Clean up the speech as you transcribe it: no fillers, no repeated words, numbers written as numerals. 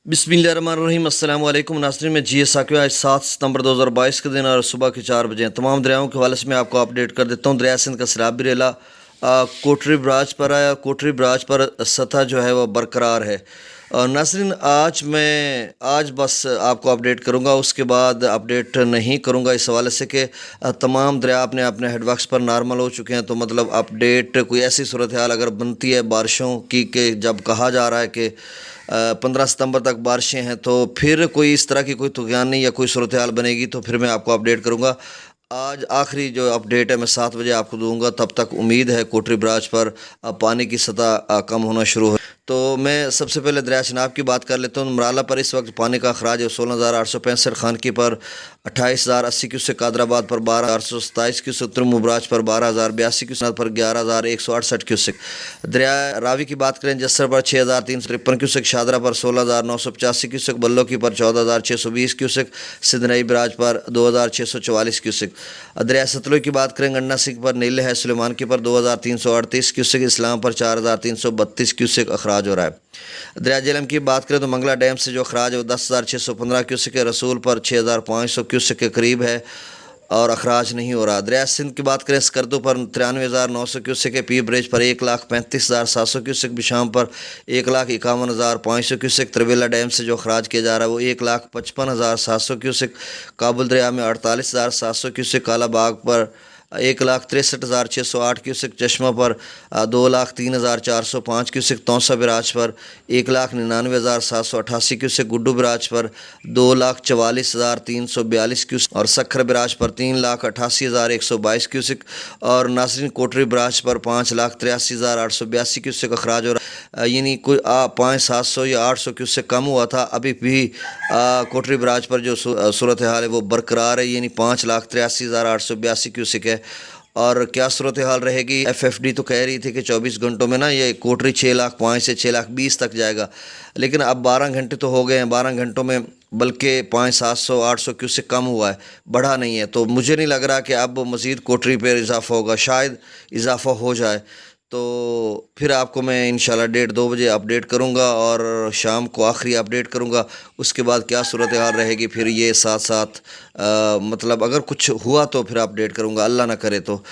बिस्मिल्लाहिर्रहमानिर्रहीम। अस्सलाम वालेकुम नाज़रीन, मैं जी साकिब। आज 7 सितंबर 2022 के दिन और सुबह के 4 बजे हैं। तमाम दरियाओं के हवाले से मैं आपको अपडेट कर देता हूँ। दरिया सिंध का सैलाब भी रेला कोटरी ब्राज पर आया। कोटरी ब्राज पर सतह जो है वो बरकरार है। और नाज़रीन, आज बस आपको अपडेट करूँगा, उसके बाद अपडेट नहीं करूँगा, इस हवाले से कि तमाम दरिया अपने अपने हेडवर्क्स पर नॉर्मल हो चुके हैं। तो मतलब अपडेट कोई ऐसी सूरत हाल अगर बनती है बारिशों की कि जब कहा जा रहा है कि 15 सितंबर तक बारिशें हैं, तो फिर कोई इस तरह की कोई तुग़यानी या कोई सूरत हाल बनेगी तो फिर मैं आपको अपडेट करूँगा। आज आखिरी जो अपडेट है मैं 7 बजे आपको दूंगा। तब तक उम्मीद है कोटरी ब्राज पर पानी की सतह कम होना शुरू हो। तो मैं सबसे पहले दरिया चनाब की बात कर लेता हूँ। मराला पर इस वक्त पानी का अखराज है 16,865, खानकी पर 28,080 क्यूसेक, कादराबाद पर 12,827 क्यूसेक, तुर्मुब्राज पर 12,082 क्यूसेक, पर 11,168 क्यूसेक। दरिया रावी की बात करें, जस्सर पर 6,353 क्यूसेक, शादरा पर 16,985 क्यूसेक, बल्लो की पर 14,620 क्यूसेक, सिंधनई ब्राज पर 2,644 क्यूसेक। दरिया सतलुज की बात करें, गन्ना सिंह पर नील है, सुलेमान की पर 2,338 क्यूसेक, इस्लाम पर 4,332 क्यूसेक अखराज हो रहा है। दरिया जेलम की बात करें तो मंगला डैम से जो अखराज है वो 10,615 क्यूसेक है, रसूल पर 6,500 क्यूसेक के करीब है और अखराज नहीं हो रहा। दरिया सिंध की बात करें, स्कर्दू पर 93,900 क्यूसेक है, पी ब्रिज पर 1,35,700 क्यूसेक, बिशाम पर 1,51,500 क्यूसेक। तरवेला डैम से जो अखराज किया जा रहा है वो 1,55,700 क्यूसेक, काबुल दरिया में 48,700 क्यूसेक, काला बाग पर 1,63,608 क्यूसेक, चश्मा पर 2,03,405 क्यूसेक, तौसा बिराज पर 1,99,788 क्यूसेक, गुड्डू बिराज पर 2,44,342 क्यूसेक और सखर बिराज पर 3,88,122 क्यूसेक और नासरीन कोटरी बिराज पर 5,83,882 क्यूसेक अखराज हो रहा है। यानी कोई 5,700 या 800 क्यूसेक कम हुआ था। अभी भी कोटरी बिराज पर जो सूरत हाल है वो बरकरार है, यानी 5,83,882 क्यूसेक है। और क्या सूरत हाल रहेगी, FFD तो कह रही थी कि 24 घंटों में ना ये कोटरी 6,05,000 से 6,20,000 तक जाएगा, लेकिन अब 12 घंटे तो हो गए हैं। 12 घंटों में बल्कि 5,700-800 क्यूसेक कम हुआ है, बढ़ा नहीं है। तो मुझे नहीं लग रहा कि अब मज़ीद कोटरी पर इजाफ़ा होगा, शायद इजाफ़ा हो जाए तो फिर आपको मैं इंशाल्लाह 1:30-2 बजे अपडेट करूंगा और शाम को आखिरी अपडेट करूंगा। उसके बाद क्या सूरत हाल रहेगी फिर ये साथ साथ मतलब अगर कुछ हुआ तो फिर अपडेट करूंगा, अल्लाह ना करे तो।